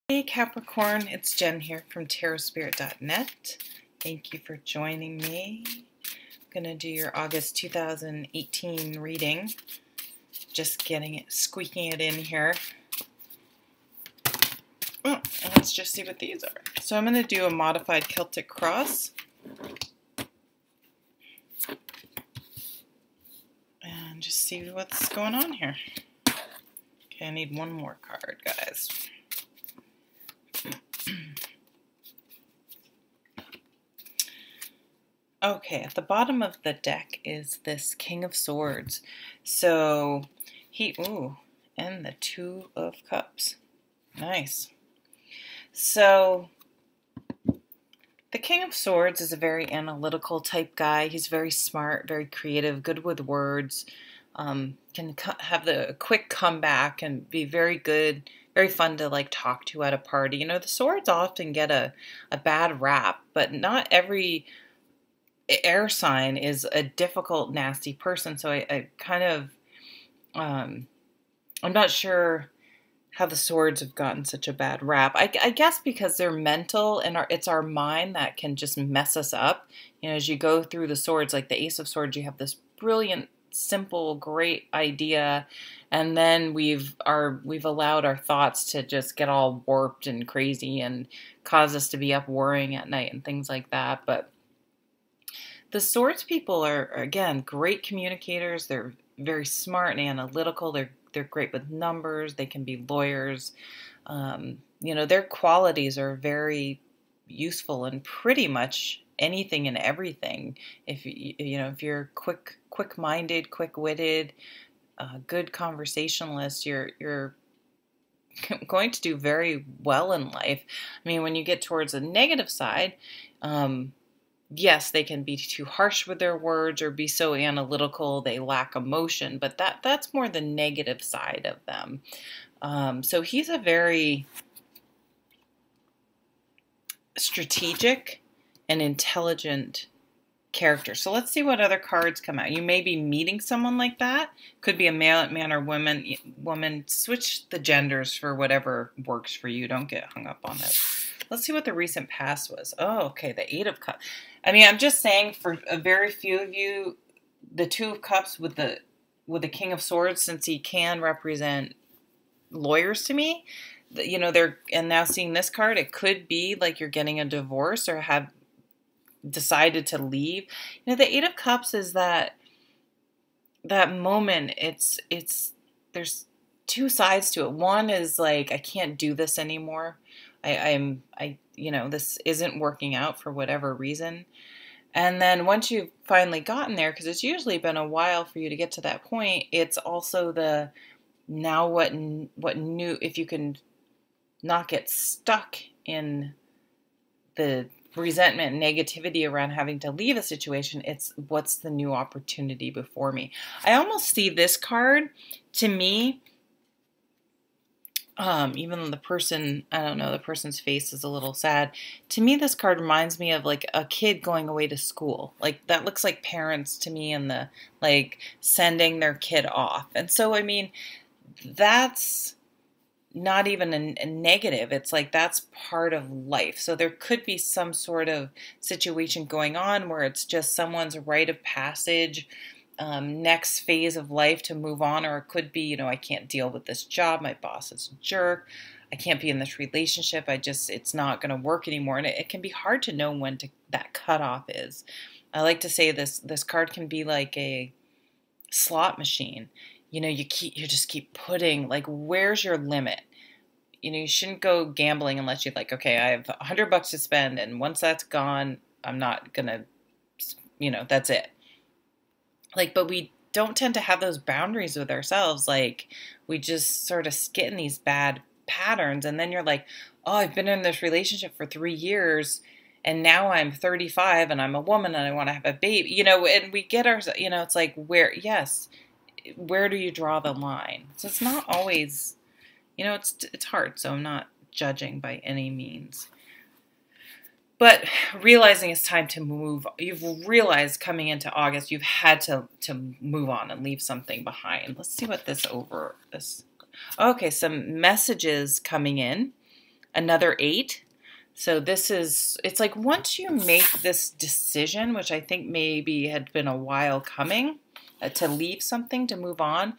Hey Capricorn, it's Jen here from tarotspirit.net. Thank you for joining me. I'm going to do your August 2018 reading. Just squeaking it in here. Oh, let's just see what these are. So I'm going to do a modified Celtic cross. And just see what's going on here. Okay, I need one more card, guys. Okay, at the bottom of the deck is this King of Swords. So and the Two of Cups. Nice. So the King of Swords is a very analytical type guy. He's very smart, very creative, good with words, can have the quick comeback and be very good, very fun to like talk to at a party. You know, the swords often get a bad rap, but not every air sign is a difficult, nasty person. So I kind of, I'm not sure how the swords have gotten such a bad rap. I guess because they're mental and it's our mind that can just mess us up. You know, as you go through the swords, like the Ace of Swords, you have this brilliant, simple, great idea, and then we've allowed our thoughts to just get all warped and crazy and cause us to be up worrying at night and things like that. But the swords people are, again, great communicators. They're very smart and analytical. They're great with numbers. They can be lawyers. You know, their qualities are very useful in pretty much anything and everything. If you're quick-minded, quick-witted, good conversationalist, you're going to do very well in life. I mean, when you get towards the negative side, yes, they can be too harsh with their words or be so analytical they lack emotion, but that's more the negative side of them. So he's a very strategic and intelligent character. So let's see what other cards come out. You may be meeting someone like that. Could be a man or woman. Switch the genders for whatever works for you. Don't get hung up on it. Let's see what the recent past was. Oh, okay, the Eight of Cups. I mean, I'm just saying for a very few of you, the Two of Cups with the King of Swords, since he can represent lawyers to me, you know, and now seeing this card, it could be like you're getting a divorce or have decided to leave. You know, the Eight of Cups is that moment. There's two sides to it. One is like, I can't do this anymore. This isn't working out for whatever reason. And then once you've finally gotten there, because it's usually been a while for you to get to that point, it's also the now what new, if you can not get stuck in the resentment and negativity around having to leave a situation, it's what's the new opportunity before me. I almost see this card, to me, even though the person's face is a little sad. To me, this card reminds me of like a kid going away to school. Like that looks like parents to me, and the like sending their kid off. And so, I mean, that's not even a negative. It's like that's part of life. So there could be some sort of situation going on where it's just someone's rite of passage, next phase of life to move on. Or it could be, you know, I can't deal with this job. My boss is a jerk. I can't be in this relationship. It's not going to work anymore. And it can be hard to know when that cutoff is. I like to say this card can be like a slot machine. You know, you just keep putting, like, where's your limit? You know, you shouldn't go gambling unless you're like, okay, I have $100 to spend, and once that's gone, I'm not gonna, you know, that's it. Like, but we don't tend to have those boundaries with ourselves. Like, we just sort of get in these bad patterns, and then you're like, oh, I've been in this relationship for 3 years, and now I'm 35, and I'm a woman, and I want to have a baby. You know, and we get you know, it's like, where do you draw the line? So it's not always, you know, it's hard. So I'm not judging by any means. But realizing it's time to move, you've realized coming into August, you've had to move on and leave something behind. Let's see what okay, some messages coming in. another 8. So this is, it's like once you make this decision, which I think maybe had been a while coming, to leave something, to move on.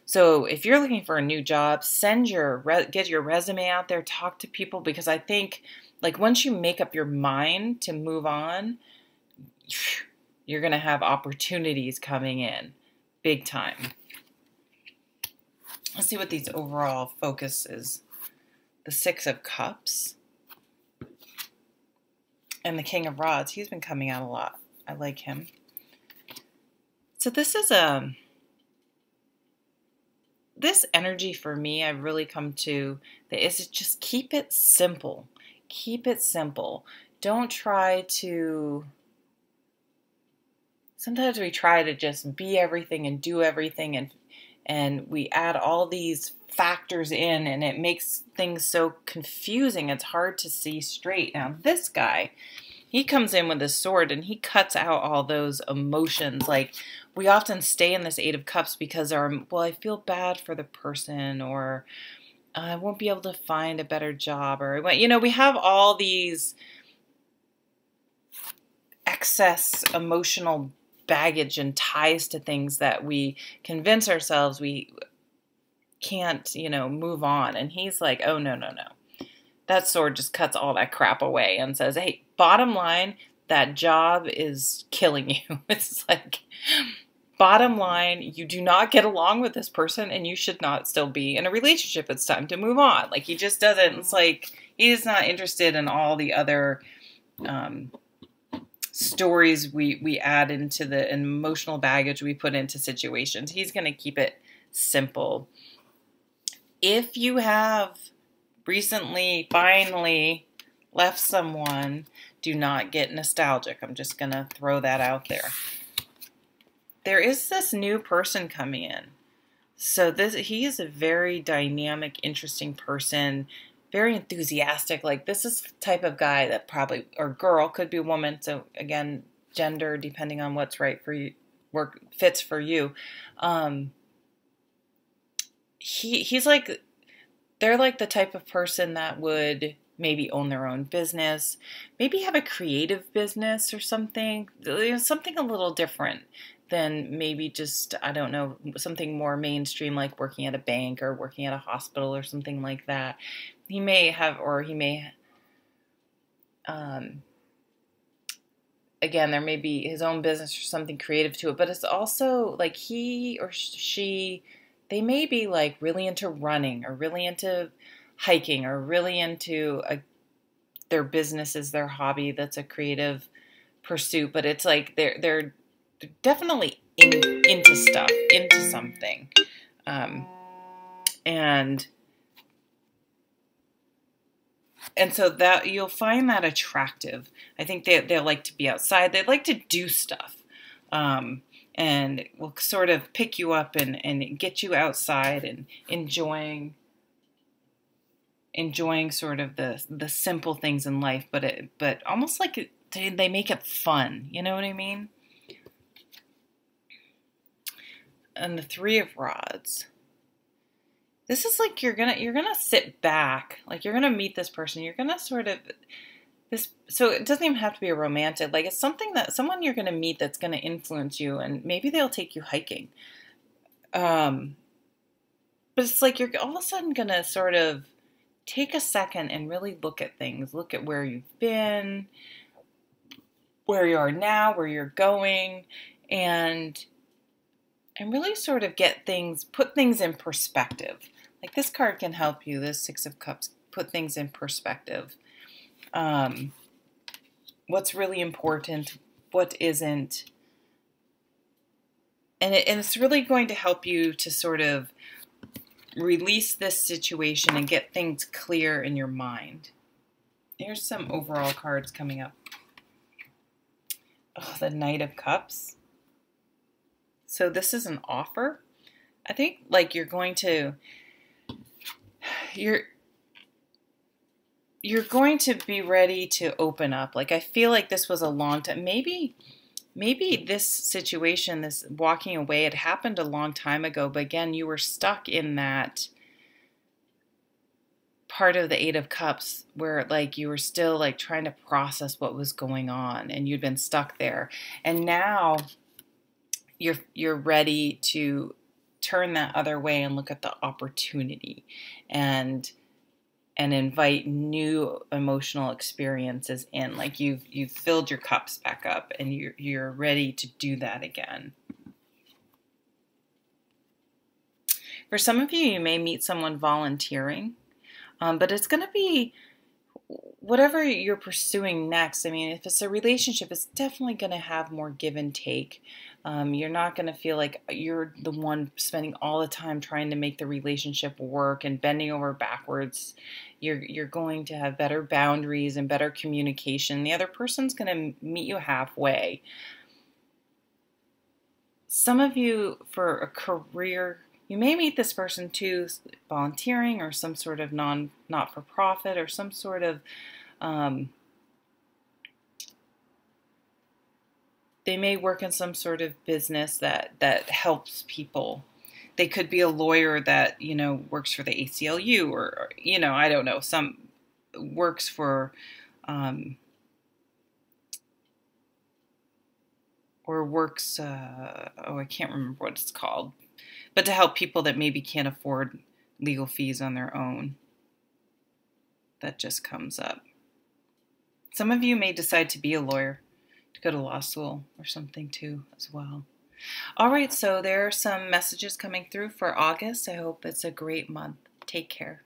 So if you're looking for a new job, get your resume out there, talk to people, because I think like once you make up your mind to move on, you're going to have opportunities coming in big time. Let's see what these overall focus is. The 6 of Cups and the King of Rods. He's been coming out a lot. I like him. So this is this energy for me, I've really come to, is just keep it simple. Keep it simple. Don't try to, sometimes we try to just be everything and do everything, and we add all these factors in, and it makes things so confusing. It's hard to see straight. Now this guy, he comes in with his sword and he cuts out all those emotions. Like we often stay in this 8 of Cups because well, I feel bad for the person, or I won't be able to find a better job, or, you know, we have all these excess emotional baggage and ties to things that we convince ourselves we can't, you know, move on. And he's like, oh, no, no, no. That sword just cuts all that crap away and says, hey, bottom line, that job is killing you. It's like, bottom line, you do not get along with this person and you should not still be in a relationship. It's time to move on. Like, he just doesn't, it's like, he's not interested in all the other stories we add into the emotional baggage we put into situations. He's going to keep it simple. If you have recently, finally left someone, do not get nostalgic. I'm just going to throw that out there. There is this new person coming in. So he is a very dynamic, interesting person, very enthusiastic. Like, this is the type of guy that probably, or girl, could be a woman. So again, gender, depending on what's right for you, fits for you. He's like, they're like the type of person that would maybe own their own business, maybe have a creative business or something, something a little different than maybe just, I don't know, something more mainstream, like working at a bank or working at a hospital or something like that. He may have, or he may, again, there may be his own business or something creative to it, but it's also like he or she, they may be like really into running or really into hiking or really into their business is their hobby. That's a creative pursuit, but it's like they're definitely into stuff, into something. And so that you'll find that attractive. I think they like to be outside. They like to do stuff. And will sort of pick you up and get you outside and enjoying sort of the simple things in life, but almost like they make it fun. You know what I mean? And the 3 of Rods. This is like you're gonna sit back, like you're gonna meet this person. You're gonna sort of so it doesn't even have to be a romantic. Like, it's someone you're gonna meet that's gonna influence you, and maybe they'll take you hiking. But it's like you're all of a sudden gonna sort of take a second and really look at things. Look at where you've been, where you are now, where you're going, and really sort of put things in perspective. Like, this card can help you, this 6 of Cups, put things in perspective. What's really important, what isn't. And it's really going to help you to sort of release this situation and get things clear in your mind. Here's some overall cards coming up. Oh, the Knight of Cups. So this is an offer. I think like you're going to be ready to open up. Like, I feel like this was a long time. Maybe this situation, this walking away, it happened a long time ago, but again, you were stuck in that part of the Eight of Cups where like you were still like trying to process what was going on and you'd been stuck there. And now you're ready to turn that other way and look at the opportunity and invite new emotional experiences in. Like you've filled your cups back up and you're ready to do that again. For some of you, you may meet someone volunteering, but it's going to be whatever you're pursuing next. I mean, if it's a relationship, it's definitely going to have more give and take. You're not going to feel like you're the one spending all the time trying to make the relationship work and bending over backwards. You're going to have better boundaries and better communication. The other person's going to meet you halfway. Some of you, for a career, you may meet this person too, volunteering or some sort of not-for-profit or some sort of, they may work in some sort of business that helps people. They could be a lawyer that, works for the ACLU or I don't know, some works for, I can't remember what it's called, but to help people that maybe can't afford legal fees on their own. That just comes up. Some of you may decide to be a lawyer, to go to law school or something too as well. All right, so there are some messages coming through for August. I hope it's a great month. Take care.